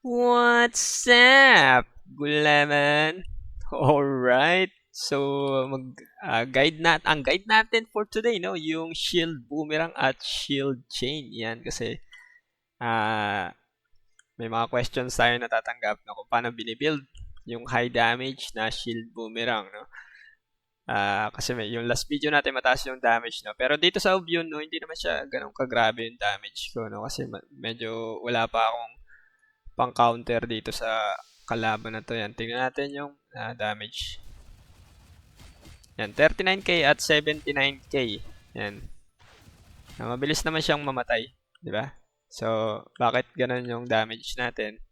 What's up, Gulaman? Alright, so ang guide natin for today, no, yung shield boomerang at shield chain. Yan kasi ah may mga questions tayo natatanggap na kung paano binibuild yung high damage na shield boomerang, no. Kasi yung last video natin mataas yung damage, no. Pero dito sa Ubion, no, hindi naman siya ganun kagrabe yung damage ko, no, kasi medyo wala pa akong pang-counter dito sa kalaban na to. Yan, tingnan natin yung damage. Yan, 39k at 79k. Yan. Mabilis naman siyang mamatay, di ba? So, bakit ganun yung damage natin?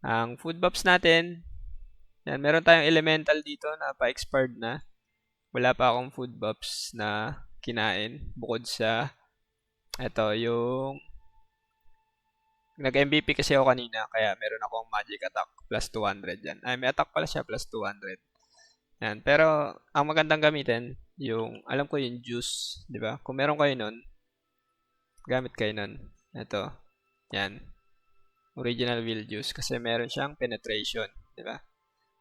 Ang food buffs natin, yan, meron tayong elemental dito na pa-expired na. Wala pa akong food buffs na kinain bukod sa ito, yung nag-MVP kasi ako kanina, kaya meron akong magic attack plus 200 yan. Ay, may attack pala siya plus 200. Yan. Pero, ang magandang gamitin, yung, alam ko yung juice, di ba? Kung meron kayo nun, gamit kayo nun. Ito. Yan. Original will juice. Kasi meron siyang penetration, di ba?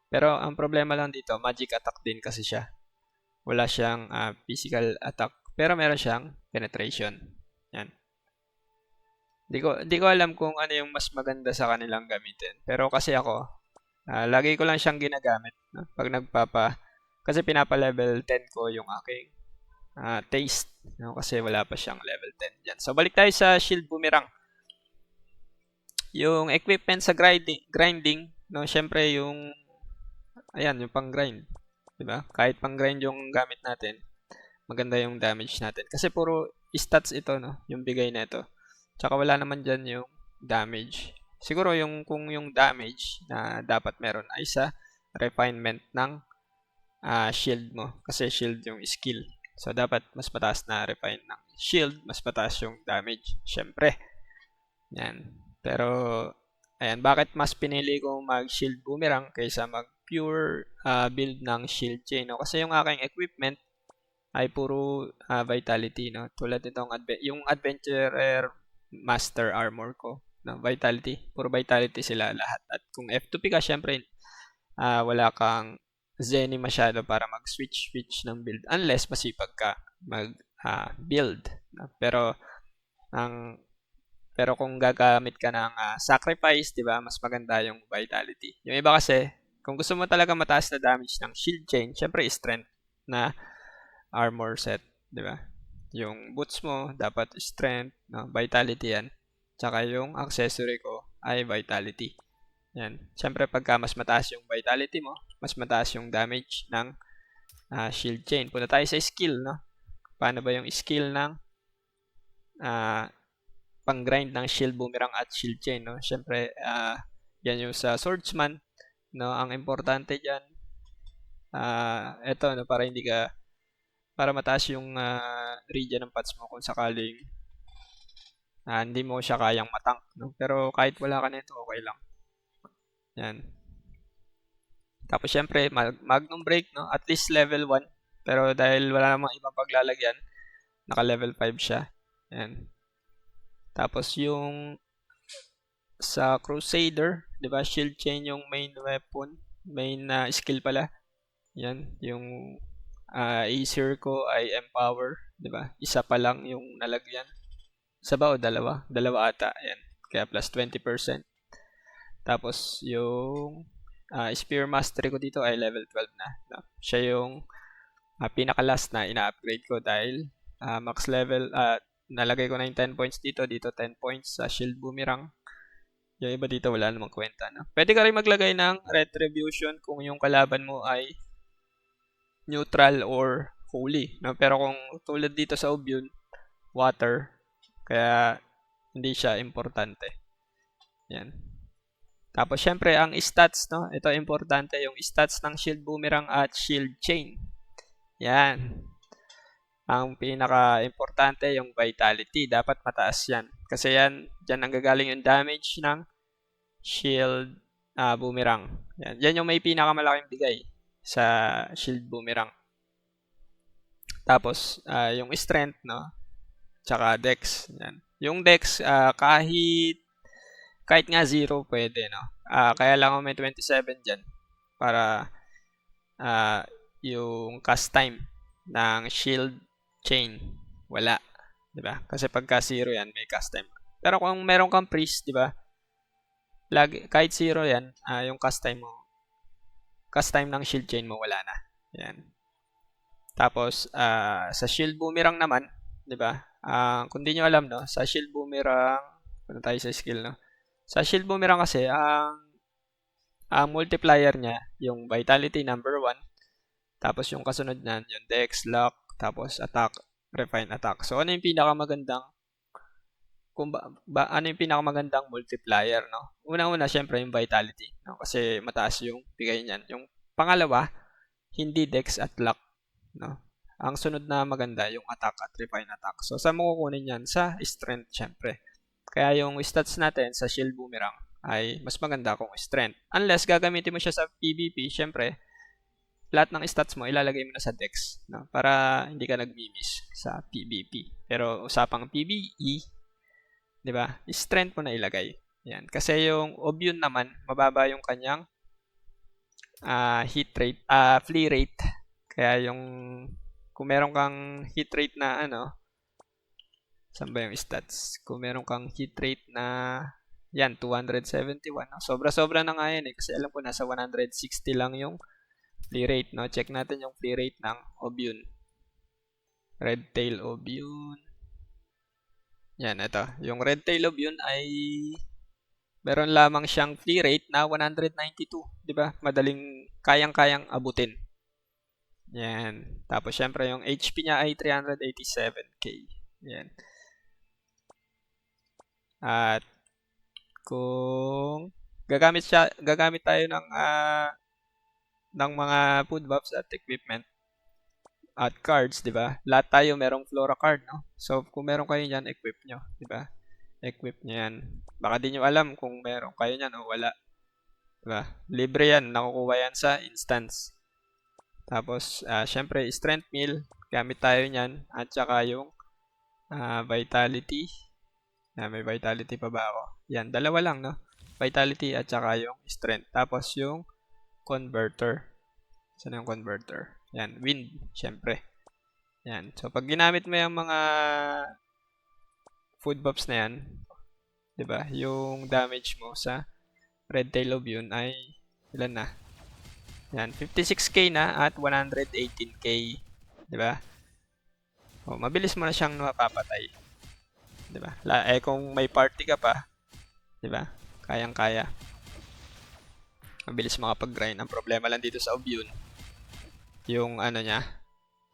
Pero, ang problema lang dito, magic attack din kasi siya. Wala siyang physical attack. Pero meron siyang penetration. Yan. Di ko alam kung ano yung mas maganda sa kanilang gamitin. Pero kasi ako, lagi ko lang siyang ginagamit. No? Pag kasi pinapa-level 10 ko yung aking taste. No? Kasi wala pa siyang level 10 dyan. So, balik tayo sa shield boomerang. Yung equipment sa grinding, no? Syempre yung, ayan, yung pang-grind. Diba? Kahit pang-grind yung gamit natin, maganda yung damage natin. Kasi puro stats ito, no? Yung bigay na ito. Tsaka wala naman dyan yung damage. Siguro kung yung damage na dapat meron ay sa refinement ng shield mo. Kasi shield yung skill. So, dapat mas mataas na refine ng shield, mas mataas yung damage. Siyempre. Yan. Pero, ayan, bakit mas pinili ko mag-shield boomerang kaysa mag-pure build ng shield chain? No? Kasi yung aking equipment ay puro vitality. No? Tulad nitong yung adventurer master armor ko. No? Vitality. Puro vitality sila lahat. At kung F2P ka, syempre, wala kang Zenny masyado para mag-switch ng build unless masipag ka mag-build. Pero ang pero kung gagamit ka ng sacrifice, 'di ba? Mas maganda yung vitality. Yung iba kasi, kung gusto mo talaga mataas na damage ng shield chain, syempre strength na armor set, 'di ba? Yung boots mo dapat strength, no? Vitality 'yan. Tsaka yung accessory ko ay vitality. Yan. Siyempre, pagka mas mataas yung vitality mo, mas mataas yung damage ng shield chain. Punta tayo sa skill, no? Paano ba yung skill ng uh, pang-grind ng shield boomerang at shield chain, no? Siyempre, yan yung sa swordsman, no? Ang importante dyan, eto, no? Para mataas yung regen ng pads mo kung sakaling hindi mo siya kayang matank, no? Pero kahit wala ka nito, okay lang. Yan. Tapos syempre, Magnum Break, no? At least level 1. Pero dahil wala namang ibang paglalagyan, naka-level 5 siya. Yan. Tapos yung sa Crusader, 'di ba? Shield chain yung main weapon, main skill pala. Yan, yung Acer ko ay Empower, 'di ba? Isa pa lang yung nalagyan. Isa ba o dalawa? Dalawa ata, yan. Kaya plus 20%. Tapos yung Spear Mastery ko dito ay level 12 na. No? Siya yung pinaka-last na ina-upgrade ko dahil max level, nalagay ko na yung 10 points dito. Dito 10 points sa Shield Boomerang. Yung iba dito wala namang kwenta. No? Pwede ka rin maglagay ng Retribution kung yung kalaban mo ay neutral or holy. No? Pero kung tulad dito sa Obion, water, kaya hindi siya importante. Yan. Tapos, syempre, ang stats, no? Ito, importante, yung stats ng Shield Boomerang at Shield Chain. Yan. Ang pinaka-importante, yung Vitality. Dapat mataas yan. Kasi yan, dyan ang gagaling yung damage ng Shield Boomerang. Yan. Yan yung may pinakamalaking bigay sa Shield Boomerang. Tapos, yung Strength, no? Tsaka Dex. Yan. Yung Dex, kahit kahit nga 0 pwede, no? Kaya lang ako may 27 dyan para yung cast time ng shield chain wala, 'di ba? Kasi pagka 0 yan, may cast time. Pero kung meron kang priest, 'di ba? Lagi kahit 0 yan, yung cast time ng shield chain mo wala na. Yan. Tapos sa shield boomerang naman, 'di ba? Kung di nyo alam, no, sa shield boomerang, punta tayo sa skill, no. Sa shield boomerang kasi ang multiplier niya, yung vitality number 1, tapos yung kasunod niyan, yung dex, luck, tapos attack, refine attack. So ano yung pinakamagandang ano yung pinakamagandang multiplier, no? Unang-una syempre yung vitality, no? Kasi mataas yung bigay niyan. Yung pangalawa, hindi dex at luck, no? Ang sunod na maganda yung attack at refine attack. So saan mo kukunin yan? Sa strength syempre. Kaya yung stats natin sa shield boomerang ay mas maganda kung strength. Unless gagamitin mo siya sa PvP, syempre lahat ng stats mo ilalagay mo na sa dex, no? Para hindi ka nagmi-miss sa PvP. Pero usapang PvE, 'di ba? Strength mo na ilagay. Yan. Kasi yung Obion naman, mababa yung kanyang hit rate, flea rate. Kaya yung kung meron kang hit rate na saan ba yung stats? Kung meron kang hit rate na yan, 271. No? Sobra-sobra na nga yan kasi alam ko nasa 160 lang yung flea rate, no? Check natin yung flea rate ng Obion. Red tail Obion. Yan, ito. Yung red tail Obion ay meron lamang siyang flea rate na 192, 'di ba? Madaling kayang-kayang abutin. Yan. Tapos syempre yung HP niya ay 387k. Yan. At kung gagamit tayo ng mga food buffs at equipment at cards, 'di ba? Lahat tayo merong flora card, no? So kung meron kayo niyan, equip nyo, 'di ba? Equip nyo yan. Baka di nyo alam kung meron kayo niyan o wala. 'Di ba? Libre yan, nakukuha yan sa instance. Tapos syempre strength meal, gamit tayo niyan at saka yung vitality. May vitality pa ba ako? Yan, dalawa lang, no? Vitality at saka yung strength. Tapos yung converter. Saan yung converter? Yan, wind, syempre. Yan. So, pag ginamit mo yung mga food buffs na yan, 'di ba? Yung damage mo sa red tail Obion ay ilan na? Yan, 56k na at 118k, 'di ba? Oh, mabilis mo na siyang mapapatay. 'Di ba? Kung may party ka pa, 'di ba? Kayang-kaya. Mabilis makapag-grind. Ang problema lang dito sa Obion, yung niya,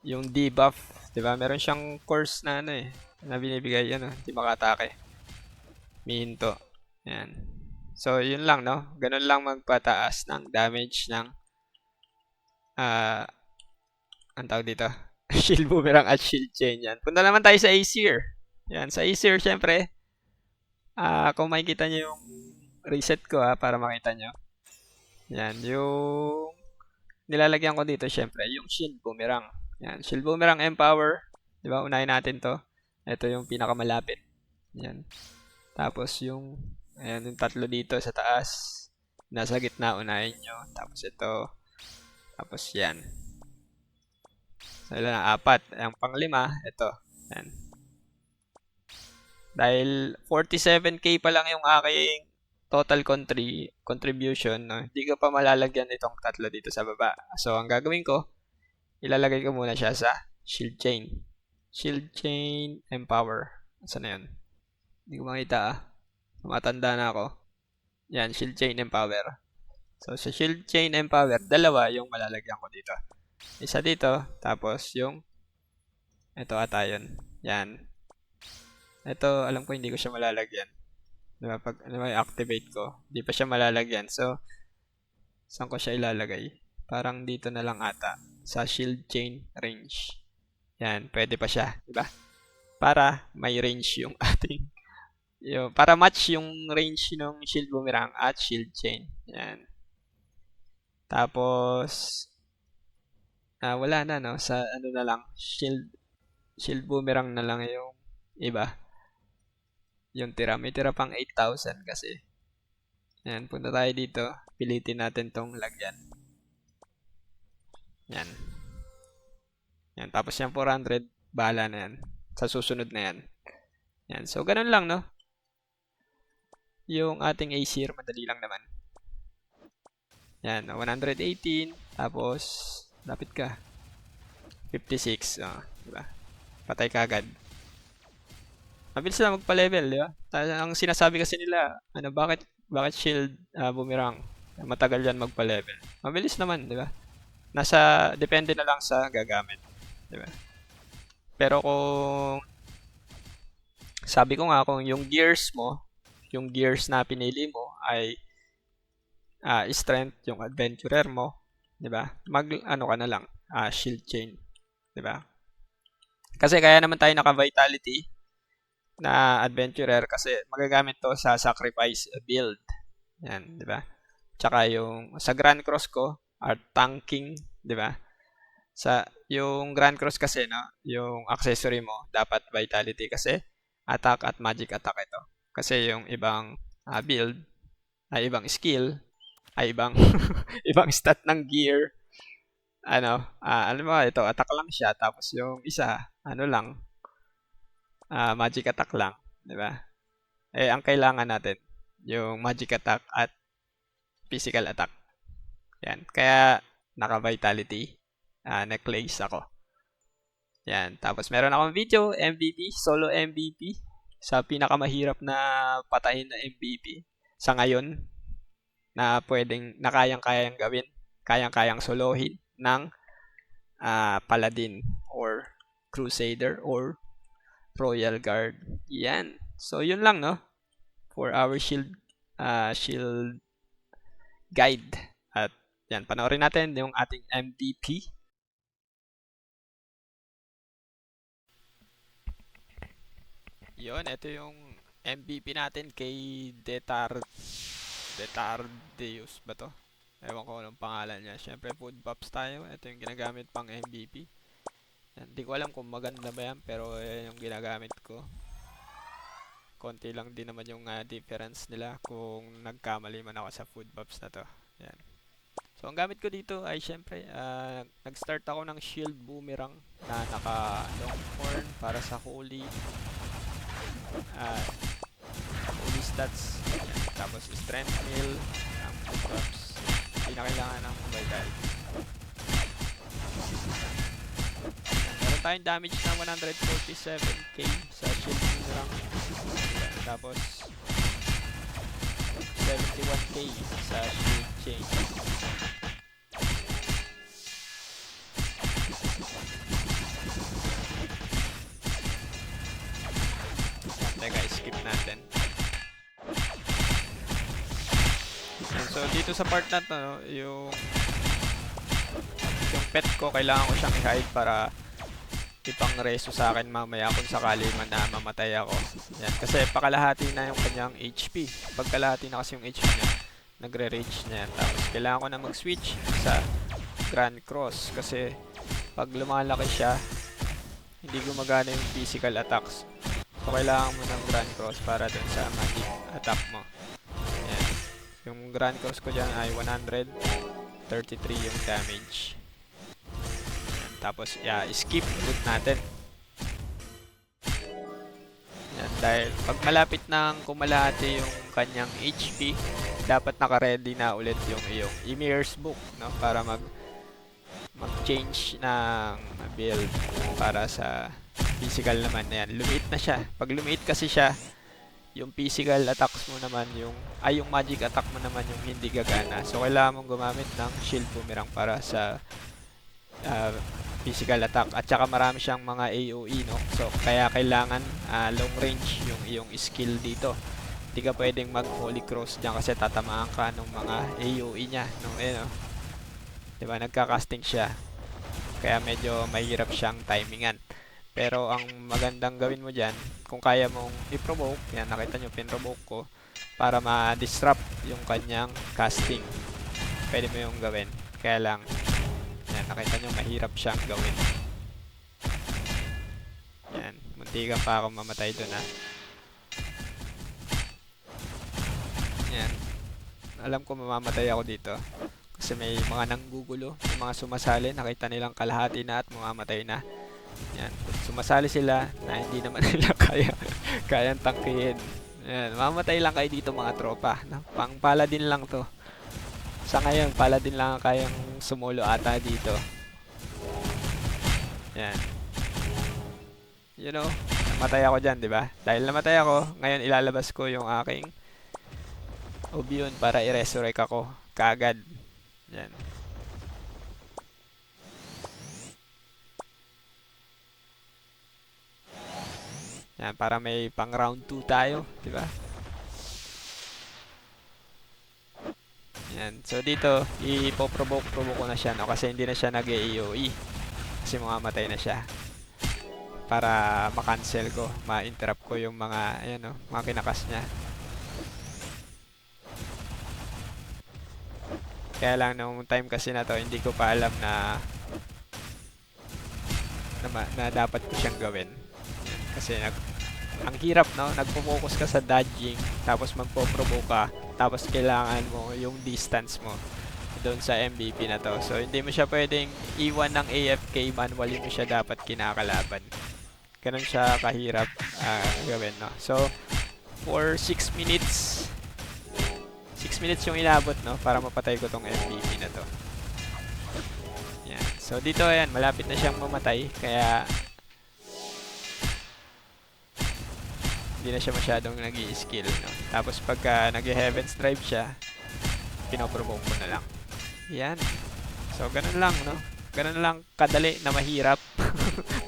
yung debuff, 'di ba? Meron siyang course na na binibigay hindi makatake. Minto. Yan. So, yun lang, no? Ganun lang magpataas ng damage ng ang tawag dito, shield boomerang at shield chain. Yan. Punta naman tayo sa Aesir. Yan. Sa Aesir, syempre, kung makikita nyo yung reset ko, para makita nyo. Yan. Yung nilalagyan ko dito, syempre, yung shield boomerang. Yan. Shield boomerang empower. Diba? Unahin natin to. Ito yung pinakamalapit. Yan. Tapos yung ayan, yung tatlo dito sa taas. Nasa gitna, unahin nyo. Tapos ito. Tapos yan. So, ilan na? 4. Ang panglima, ito. Yan. Dahil 47k pa lang yung aking total contribution, no? Hindi ko pa malalagyan itong tatlo dito sa baba. So, ang gagawin ko, ilalagay ko muna siya sa shield chain. Shield chain empower. Saan na yun? Hindi ko makita Matanda na ako. Yan, shield chain empower. So, sa shield chain empower, dalawa yung malalagyan ko dito. Isa dito, tapos yung ito ata yun. Yan. Ito, alam ko hindi ko siya malalagyan. Diba? Pag activate ko, hindi pa siya malalagyan. So, saan ko siya ilalagay? Parang dito na lang ata. Sa shield chain range. Yan, pwede pa siya. Diba? Para may range yung ating para match yung range ng shield boomerang at shield chain. Yan. Tapos, wala na, no? Sa na lang, shield boomerang na lang yung iba. Yung tira. May tira pang 8,000 kasi. Yan, punta tayo dito. Pilitin natin tong lagyan. Yan. Yan, tapos yung 400, bahala na yan. Sa susunod na yan. Yan, so ganun lang, no? Yung ating AC, madali lang naman. Yan, 118, tapos, lapit ka. 56, diba? Patay ka agad. Mabilis na magpa-level, di ba? Ang sinasabi kasi nila, bakit shield boomerang? Matagal yan magpa-level. Mabilis naman, di ba? Depende na lang sa gagamit, di ba? Pero sabi ko nga, kung yung gears na pinili mo ay strength, yung adventurer mo, di ba? Ka na lang, shield chain, di ba? Kasi kaya naman tayo naka-vitality na adventurer kasi magagamit to sa sacrifice build. Yan, di ba? Tsaka yung sa Grand Cross ko, tanking, di ba? Yung Grand Cross kasi, no, yung accessory mo, dapat vitality kasi attack at magic attack ito. Kasi yung ibang build, ibang skill, ibang ibang stat ng gear, ito, attack lang siya, tapos yung isa, lang, magic attack lang, di ba? Ang kailangan natin, yung magic attack at physical attack. Yan, kaya naka-vitality necklace ako. Yan, tapos meron akong video, MVP, solo MVP, sa pinakamahirap na patayin na MVP sa ngayon, na kayang-kayang gawin, kayang-kayang solohin ng Paladin or Crusader or Royal Guard. Yan. So, yun lang, no? For our shield guide. At yan, panoorin natin yung ating MVP. Yun, ito yung MVP natin kay Detardeus ba to? Ewan ko anong pangalan niya. Siyempre, food buffs tayo. Ito yung ginagamit pang MVP. Hindi ko alam kung maganda ba yan, pero yan yung ginagamit ko. Konti lang din naman yung difference nila kung nagkamali man ako sa food buffs na to. Yan. So, ang gamit ko dito ay syempre, nag-start ako ng shield boomerang na naka long horn para sa holy stats. Yan. Tapos strength mill, food buffs. Hindi na kailangan ng vitality. Meron tayong damage ng 147k sa shield boomerang. Tapos 71k sa shield chain. Teka, skip natin. And so dito sa part na to, no, yung pet ko, kailangan ko siyang i-hide para ipang reso sa akin mamaya kung sakali man na mamatay ako. Yan, kasi pakalahati na yung kanyang HP. Pagkalahati na kasi yung HP niya, nagre-rage na yan. Tapos kailangan ko na mag-switch sa Grand Cross kasi pag lumalaki siya, hindi gumagana yung physical attacks. So kailangan mo ng Grand Cross para dun sa magic attack mo. Yan. Yung Grand Cross ko dyan ay 133 yung damage. Tapos, skip route natin. Yan, dahil pag malapit ng kumalahati yung kanyang HP, dapat naka-ready na ulit yung iyong Emir's Book, no? Para mag-change ng build para sa physical naman. Yan, lumit na siya. Pag lumit kasi siya, yung physical attacks mo naman, yung magic attack mo naman yung hindi gagana. So, kailangan mong gumamit ng shield boomerang para sa physical attack. At saka marami siyang mga AoE, no? So, kaya kailangan long range yung iyong skill dito. Hindi ka pwedeng mag Holy Cross dyan kasi tatamaan ka ng mga AoE niya, no? No? Diba? Nagka-casting siya. Kaya medyo mahirap siyang timingan. Pero ang magandang gawin mo dyan, kung kaya mong i-provoke, yan, nakita nyo, pin-provoke ko, para ma-disrupt yung kanyang casting. Pwede mo yung gawin. Kaya lang, yan, nakita nyo, mahirap siyang gawin. Yan, muntikan pa akong mamatay doon, ha. Yan. alam ko mamamatay ako dito. Kasi may mga nanggugulo, may mga sumasali, nakita nilang kalahati na at mamamatay na. Yan, sumasali sila na hindi naman nila kayang tangkihin. Yan, mamamatay lang kayo dito mga tropa. No? Pang paladin lang to. Sa ngayon, paladin lang ang kayang sumulo ata dito. Yan. You know, namatay ako dyan, di ba? Dahil namatay ako, ngayon ilalabas ko yung aking Obion para i-resurrect ako kaagad. Yan. Yan, para may pang round 2 tayo, di ba? Yan. So dito, ipoprovoke ko na siya, no? Kasi hindi na siya nag-AOE. Kasi mamamatay na siya. Para ma-cancel ko, ma-interrupt ko yung mga, ayan, no? Mga kinakas niya. Kaya lang, nung time kasi na to, hindi ko pa alam na dapat ko siyang gawin. Yan. Kasi ang hirap, no? Nagpo-focus ka sa dodging, tapos magpo-provoke ka, tapos kailangan mo yung distance mo doon sa MVP na to. So, hindi mo siya pwedeng iwan ng AFK, manually mo siya dapat kinakalaban. Ganun siya kahirap gawin, no? So, for 6 minutes, 6 minutes yung inabot, no? Para mapatay ko tong MVP na to. Yan. So, dito, ayan, malapit na siyang mamatay, kaya hindi na siya masyadong nag-i-skill, no? Tapos pagka nag-Heaven's Drive siya, pinoprovoke ko na lang. Yan. So, ganun lang, no? Ganun lang kadali na mahirap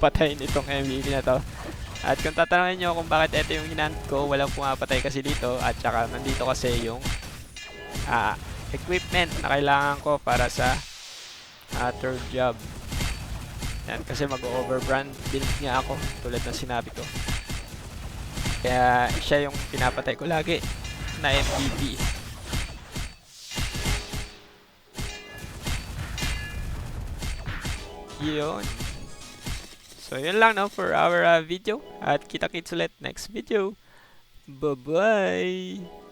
patayin itong MVP na to. At kung tatanungin nyo kung bakit ito yung hinand ko, walang pumapatay kasi dito. At saka nandito kasi yung equipment na kailangan ko para sa third job. Yan, kasi mag-overbrand build nga ako, tulad ng sinabi ko. Kaya siya yung pinapatay ko lagi na MVP. Yun. So yun lang, no, for our video. At kita-kits ulit next video. Bye-bye!